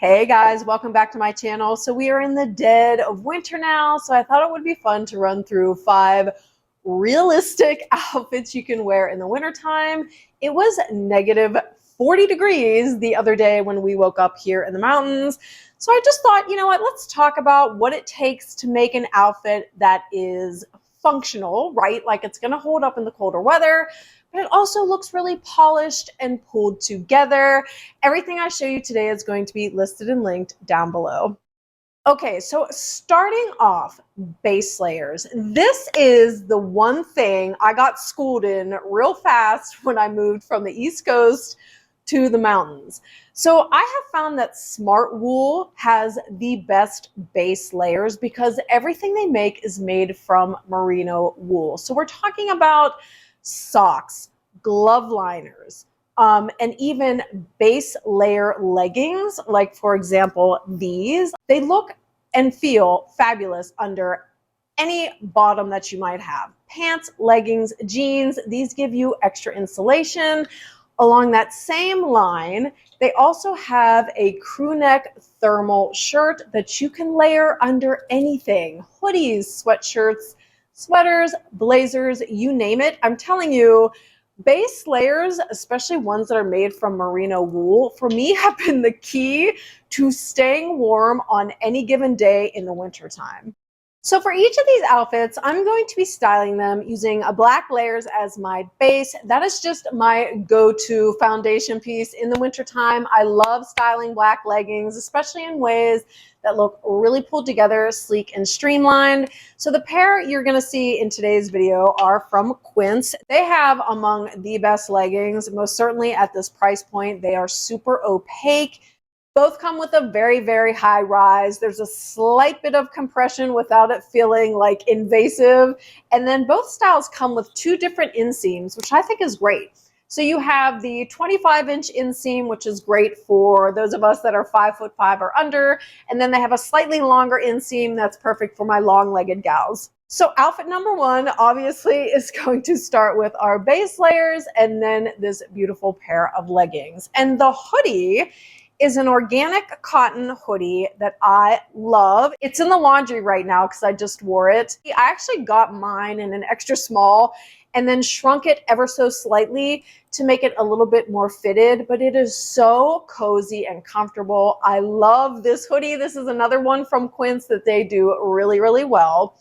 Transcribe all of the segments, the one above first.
Hey guys, welcome back to my channel. So we are in the dead of winter now, so I thought it would be fun to run through 5 realistic outfits you can wear in the wintertime. It was negative 40 degrees the other day when we woke up here in the mountains. So I just thought, you know what, let's talk about what it takes to make an outfit that is functional, right? Like it's gonna hold up in the colder weather, but it also looks really polished and pulled together. Everything I show you today is going to be listed and linked down below. Okay, so starting off, base layers. This is the one thing I got schooled in real fast when I moved from the East Coast to the mountains. So I have found that Smart Wool has the best base layers because everything they make is made from merino wool. So we're talking about socks, glove liners, and even base layer leggings, like for example, these. They look and feel fabulous under any bottom that you might have. Pants, leggings, jeans, these give you extra insulation. Along that same line, they also have a crew neck thermal shirt that you can layer under anything. Hoodies, sweatshirts, sweaters, blazers, you name it. I'm telling you, base layers, especially ones that are made from merino wool, for me have been the key to staying warm on any given day in the wintertime. So for each of these outfits, I'm going to be styling them using a black layers as my base. That is just my go-to foundation piece in the wintertime. I love styling black leggings, especially in ways that look really pulled together, sleek, and streamlined. So the pair you're gonna see in today's video are from Quince. They have among the best leggings, most certainly at this price point. They are super opaque. Both come with a very, very high rise. There's a slight bit of compression without it feeling like invasive. And then both styles come with 2 different inseams, which I think is great. So you have the 25-inch inseam, which is great for those of us that are 5'5" or under. And then they have a slightly longer inseam that's perfect for my long-legged gals. So outfit number 1, obviously, is going to start with our base layers and then this beautiful pair of leggings. And the hoodie is an organic cotton hoodie that I love. It's in the laundry right now because I just wore it. I actually got mine in an extra small and then shrunk it ever so slightly to make it a little bit more fitted, but it is so cozy and comfortable. I love this hoodie. This is another one from Quince that they do really, really well.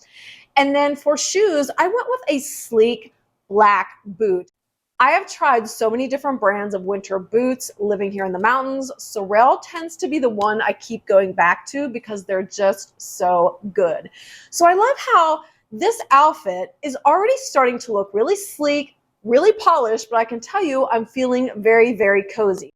And then for shoes, I went with a sleek black boot. I have tried so many different brands of winter boots living here in the mountains. Sorel tends to be the one I keep going back to because they're just so good. So I love how this outfit is already starting to look really sleek, really polished, but I can tell you I'm feeling very, very cozy.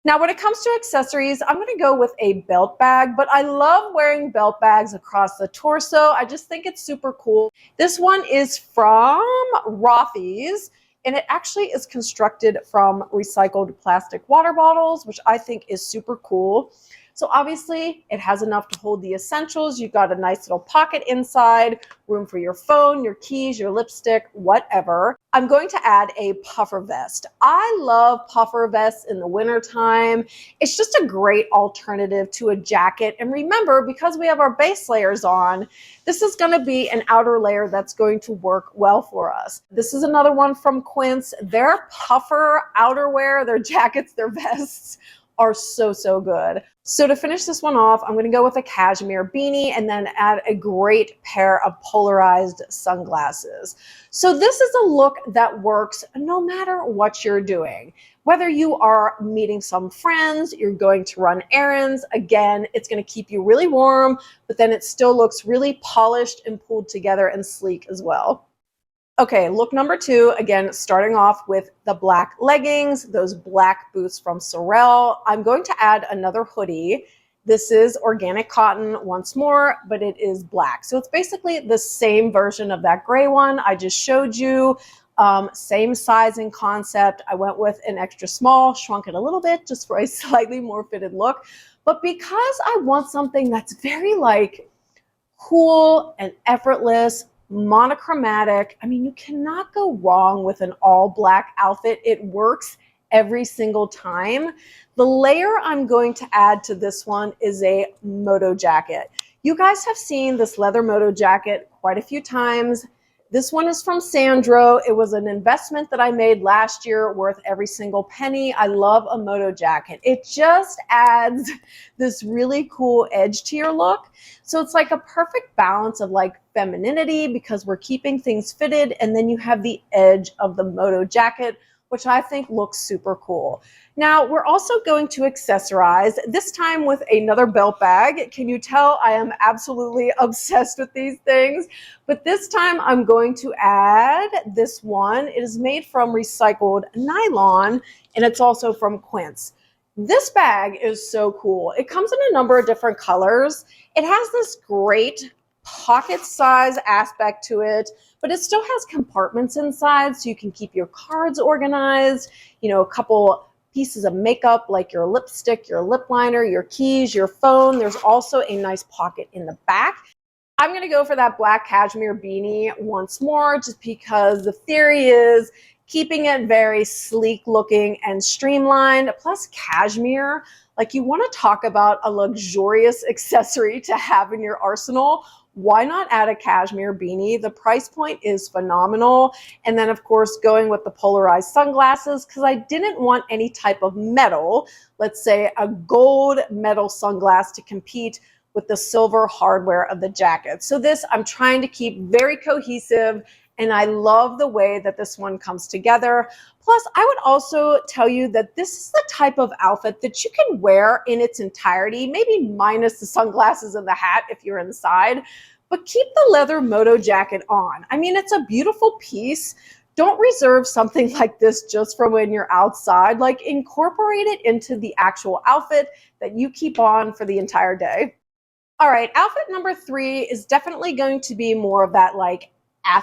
Now, when it comes to accessories, I'm going to go with a belt bag, but I love wearing belt bags across the torso. I just think it's super cool. This one is from Rothy's, and it actually is constructed from recycled plastic water bottles, which I think is super cool. So obviously it has enough to hold the essentials. You've got a nice little pocket inside, room for your phone, your keys, your lipstick, whatever. I'm going to add a puffer vest. I love puffer vests in the wintertime. It's just a great alternative to a jacket. And remember, because we have our base layers on, this is going to be an outer layer that's going to work well for us. This is another one from Quince. Their puffer outerwear, their jackets, their vests are so, so good. So to finish this one off, I'm going to go with a cashmere beanie and then add a great pair of polarized sunglasses. So this is a look that works no matter what you're doing. Whether you are meeting some friends, you're going to run errands, again, it's going to keep you really warm, but then it still looks really polished and pulled together and sleek as well. Okay, look number 2, again, starting off with the black leggings, those black boots from Sorel. I'm going to add another hoodie. This is organic cotton once more, but it is black. So it's basically the same version of that gray one I just showed you. Same size and concept. I went with an extra small, shrunk it a little bit just for a slightly more fitted look. But because I want something that's very like cool and effortless, monochromatic. I mean, you cannot go wrong with an all black outfit. It works every single time. The layer I'm going to add to this one is a moto jacket. You guys have seen this leather moto jacket quite a few times. This one is from Sandro. It was an investment that I made last year worth every single penny. I love a moto jacket. It just adds this really cool edge to your look. So it's like a perfect balance of like femininity because we're keeping things fitted, and then you have the edge of the moto jacket, which I think looks super cool. Now, we're also going to accessorize, this time with another belt bag. Can you tell I am absolutely obsessed with these things? But this time I'm going to add this one. It is made from recycled nylon, and it's also from Quince. This bag is so cool. It comes in a number of different colors. It has this great pocket size aspect to it, but it still has compartments inside so you can keep your cards organized, you know, a couple pieces of makeup like your lipstick, your lip liner, your keys, your phone. There's also a nice pocket in the back. I'm going to go for that black cashmere beanie once more just because the theory is keeping it very sleek looking and streamlined. Plus cashmere, like you want to talk about a luxurious accessory to have in your arsenal. Why not add a cashmere beanie? The price point is phenomenal. And then of course going with the polarized sunglasses because I didn't want any type of metal, let's say a gold metal sunglass to compete with the silver hardware of the jacket. So this I'm trying to keep very cohesive, and I love the way that this one comes together. Plus, I would also tell you that this is the type of outfit that you can wear in its entirety, maybe minus the sunglasses and the hat if you're inside, but keep the leather moto jacket on. I mean, it's a beautiful piece. Don't reserve something like this just for when you're outside. Like, incorporate it into the actual outfit that you keep on for the entire day. All right, outfit number 3 is definitely going to be more of that like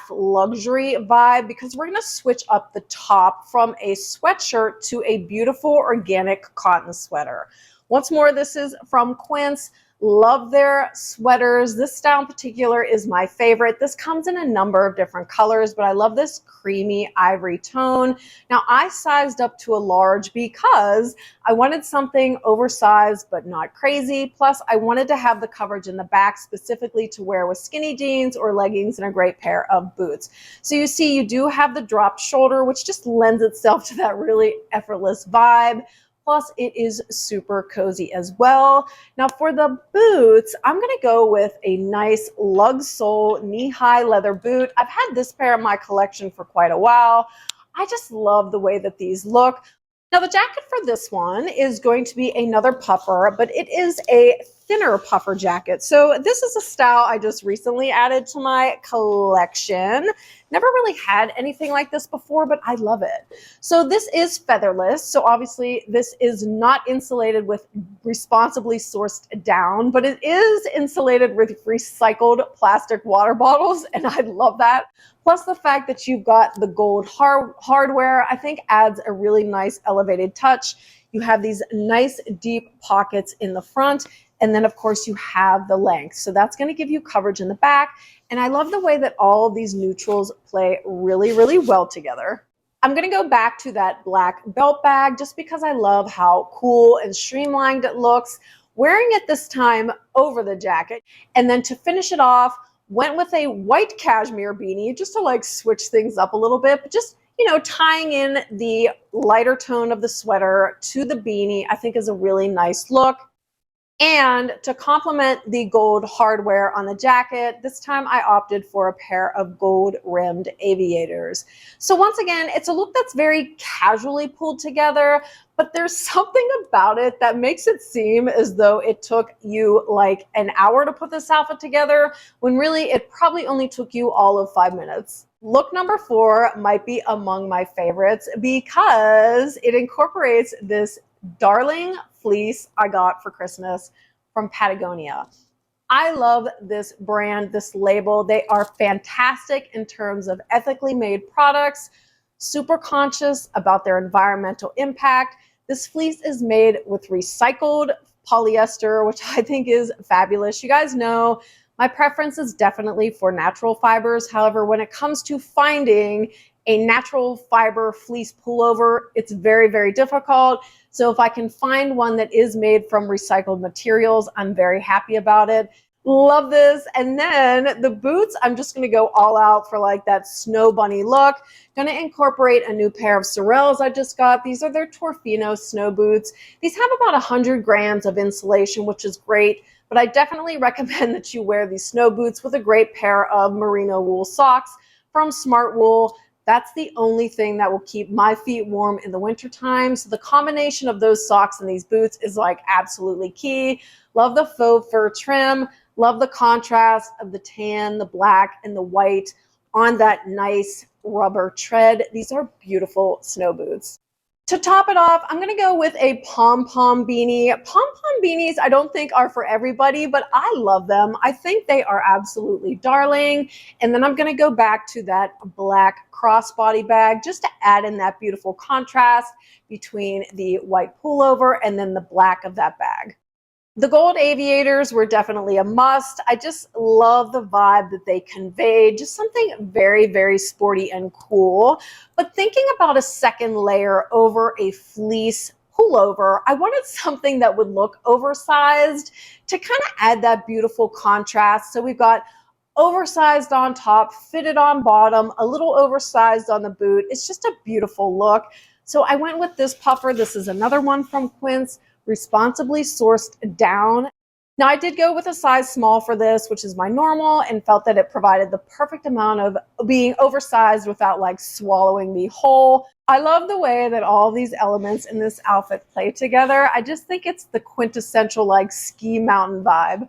luxury vibe because we're going to switch up the top from a sweatshirt to a beautiful organic cotton sweater. Once more, this is from Quince. Love their sweaters. This style in particular is my favorite. This comes in a number of different colors, but I love this creamy ivory tone. Now, I sized up to a large because I wanted something oversized but not crazy. Plus, I wanted to have the coverage in the back specifically to wear with skinny jeans or leggings and a great pair of boots. So you see, you do have the dropped shoulder, which just lends itself to that really effortless vibe. Plus, it is super cozy as well. Now, for the boots, I'm going to go with a nice lug sole knee-high leather boot. I've had this pair in my collection for quite a while. I just love the way that these look. Now, the jacket for this one is going to be another puffer, but it is a thinner puffer jacket. So this is a style I just recently added to my collection. Never really had anything like this before, but I love it. So this is featherless. So obviously this is not insulated with responsibly sourced down, but it is insulated with recycled plastic water bottles, and I love that. Plus the fact that you've got the gold hardware, I think adds a really nice elevated touch. You have these nice deep pockets in the front, and then of course you have the length. So that's going to give you coverage in the back. And I love the way that all of these neutrals play really, really well together. I'm going to go back to that black belt bag just because I love how cool and streamlined it looks. Wearing it this time over the jacket. And then to finish it off, went with a white cashmere beanie just to like switch things up a little bit, but just, you know, tying in the lighter tone of the sweater to the beanie, I think is a really nice look. And to complement the gold hardware on the jacket, this time I opted for a pair of gold rimmed aviators. So once again, it's a look that's very casually pulled together, but there's something about it that makes it seem as though it took you like an hour to put this outfit together, when really it probably only took you all of 5 minutes. Look number 4 might be among my favorites because it incorporates this darling fleece I got for Christmas from Patagonia. I love this brand, this label. They are fantastic in terms of ethically made products, super conscious about their environmental impact. This fleece is made with recycled polyester, which I think is fabulous. You guys know my preference is definitely for natural fibers. However, when it comes to finding a natural fiber fleece pullover, it's very, very difficult. So if I can find one that is made from recycled materials, I'm very happy about it. Love this. And then the boots, I'm just going to go all out for like that snow bunny look. Going to incorporate a new pair of Sorels I just got. These are their Torfino snow boots. These have about 100 grams of insulation, which is great, but I definitely recommend that you wear these snow boots with a great pair of merino wool socks from Smart Wool. That's the only thing that will keep my feet warm in the wintertime. So the combination of those socks and these boots is like absolutely key. Love the faux fur trim. Love the contrast of the tan, the black, and the white on that nice rubber tread. These are beautiful snow boots. To top it off, I'm going to go with a pom-pom beanie. Pom-pom beanies I don't think are for everybody, but I love them. I think they are absolutely darling. And then I'm going to go back to that black crossbody bag just to add in that beautiful contrast between the white pullover and then the black of that bag. The gold aviators were definitely a must. I just love the vibe that they conveyed, just something very, very sporty and cool. But thinking about a second layer over a fleece pullover, I wanted something that would look oversized to kind of add that beautiful contrast. So we've got oversized on top, fitted on bottom, a little oversized on the boot. It's just a beautiful look. So I went with this puffer. This is another one from Quince, responsibly sourced down. Now I did go with a size small for this, which is my normal, and felt that it provided the perfect amount of being oversized without like swallowing me whole. I love the way that all these elements in this outfit play together. I just think it's the quintessential like ski mountain vibe.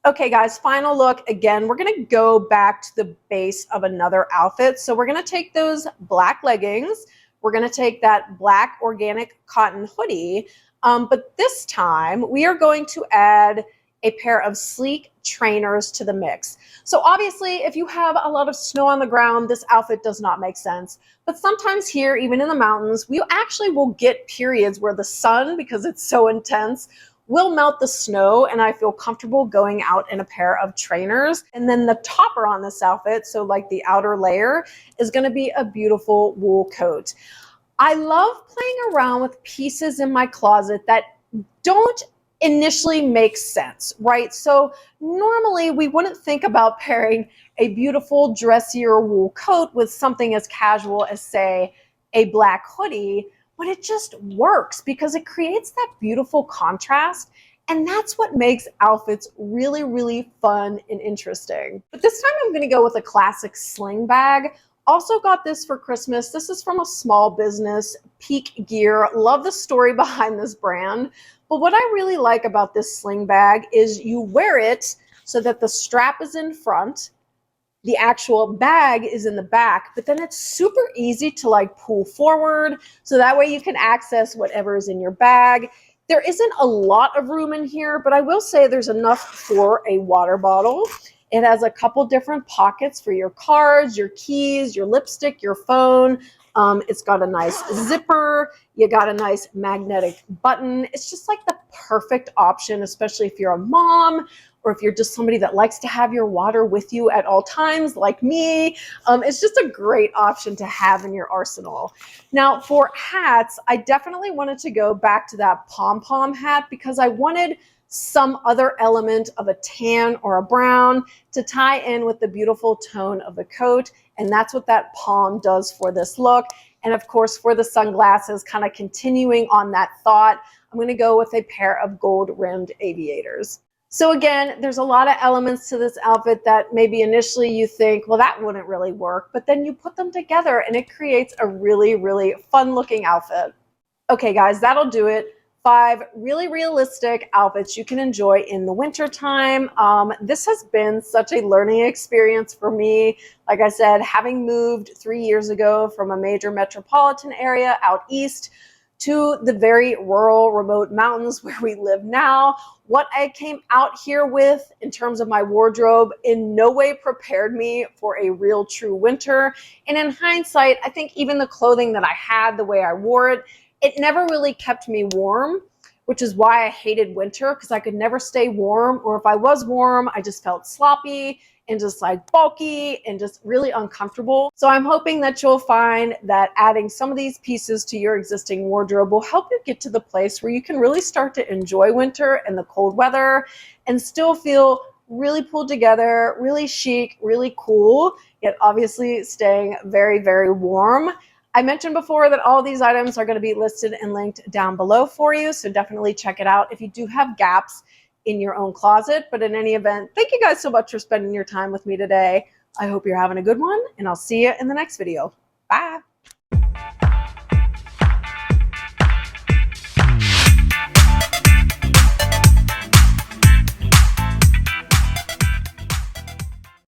Okay guys, final look. Again, we're gonna go back to the base of another outfit. So we're gonna take those black leggings. We're gonna take that black organic cotton hoodie. But this time we are going to add a pair of sleek trainers to the mix. So obviously if you have a lot of snow on the ground, this outfit does not make sense. But sometimes here, even in the mountains, we actually will get periods where the sun, because it's so intense, will melt the snow, and I feel comfortable going out in a pair of trainers. And then the topper on this outfit, so like the outer layer, is gonna be a beautiful wool coat. I love playing around with pieces in my closet that don't initially make sense, right? So normally we wouldn't think about pairing a beautiful dressier wool coat with something as casual as, say, a black hoodie, but it just works because it creates that beautiful contrast. And that's what makes outfits really, really fun and interesting. But this time I'm gonna go with a classic sling bag. Also got this for Christmas. This is from a small business, Peak Gear. Love the story behind this brand. But what I really like about this sling bag is you wear it so that the strap is in front, the actual bag is in the back, but then it's super easy to like pull forward. So that way you can access whatever is in your bag. There isn't a lot of room in here, but I will say there's enough for a water bottle. It has a couple different pockets for your cards, your keys, your lipstick, your phone. It's got a nice zipper. You got a nice magnetic button. It's just like the perfect option, especially if you're a mom or if you're just somebody that likes to have your water with you at all times, like me. It's just a great option to have in your arsenal. Now for hats, I definitely wanted to go back to that pom-pom hat because I wanted some other element of a tan or a brown to tie in with the beautiful tone of the coat. And that's what that palm does for this look. And of course, for the sunglasses, kind of continuing on that thought, I'm going to go with a pair of gold rimmed aviators. So again, there's a lot of elements to this outfit that maybe initially you think, well, that wouldn't really work, but then you put them together and it creates a really, really fun looking outfit. Okay, guys, that'll do it. 5 really realistic outfits you can enjoy in the winter time. This has been such a learning experience for me. Like I said, having moved 3 years ago from a major metropolitan area out east to the very rural, remote mountains where we live now, what I came out here with in terms of my wardrobe in no way prepared me for a real true winter. And in hindsight, I think even the clothing that I had, the way I wore it, it never really kept me warm, which is why I hated winter, because I could never stay warm, or if I was warm, I just felt sloppy. and just like bulky and just really uncomfortable. So I'm hoping that you'll find that adding some of these pieces to your existing wardrobe will help you get to the place where you can really start to enjoy winter and the cold weather and still feel really pulled together, really chic, really cool, yet obviously staying very, very warm. I mentioned before that all these items are going to be listed and linked down below for you, so definitely check it out if you do have gaps in your own closet. But in any event, thank you guys so much for spending your time with me today. I hope you're having a good one, and I'll see you in the next video.